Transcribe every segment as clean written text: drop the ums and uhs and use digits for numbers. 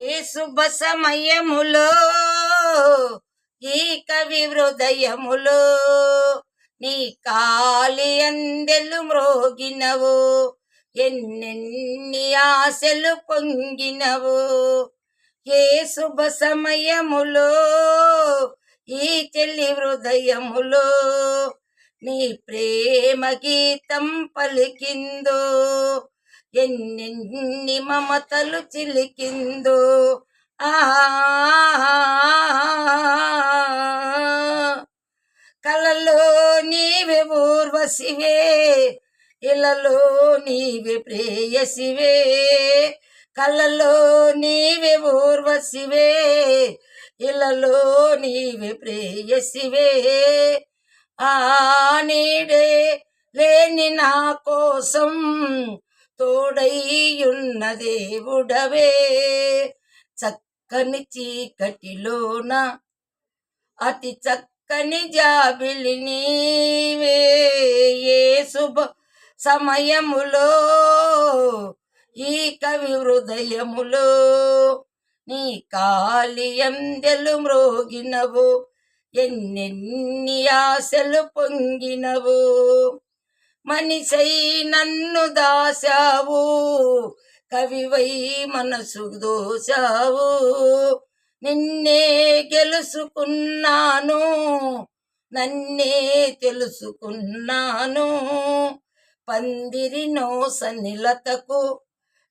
ఈ శుభ సమయములో ఈ కవి హృదయములో నీ కాలి అందెలు మ్రోగినవు, ఎన్నెన్ని ఆశలు పొంగినవు. ఏ శుభ సమయములో ఈ చెల్లి హృదయములో నీ ప్రేమ గీతం పలికిందో, ఎన్నెన్ని మమతలు చిలికిందో. ఆ కలలో నీవే ఊర్వశివే, ఇలలో నీవే ప్రేయసివే. కలలో నీవే ఊర్వశివే, ఇలలో నీవే ప్రేయసివే. ఆ నీడే లేని నా కోసం తోడైయున్న దేవుడవే. చక్కని చీకటిలోన అతి చక్కని జాబిలి నీవే. ఏ శుభ సమయములో ఈ కవి హృదయములో నీ కాలి అందెలు మ్రోగినవు, ఎన్నెన్ని ఆశలు పొంగినవు. మనిషై నన్ను దాశావు, కవివై మనసు దోశావు. నిన్నే గెలుసుకున్నాను, నన్నే తెలుసుకున్నాను. పందిరి నోసనిలతకు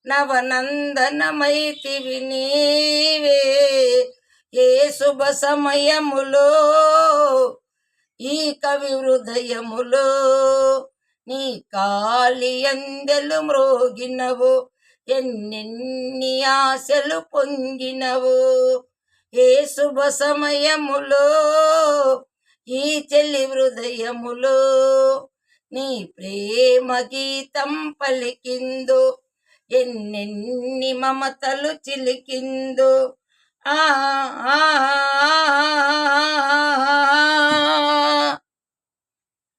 నవనందనమైతివి నీవే. ఏ శుభ సమయములో ఈ కవి హృదయములో నీ కాలి అందెలు మ్రోగినవు, ఎన్నెన్ని ఆశలు పొంగినవు. ఏ శుభ సమయములో ఈ చెల్లి హృదయములో నీ ప్రేమ గీతం పలికిందో, ఎన్నెన్ని మమతలు చిలికిందో. ఆ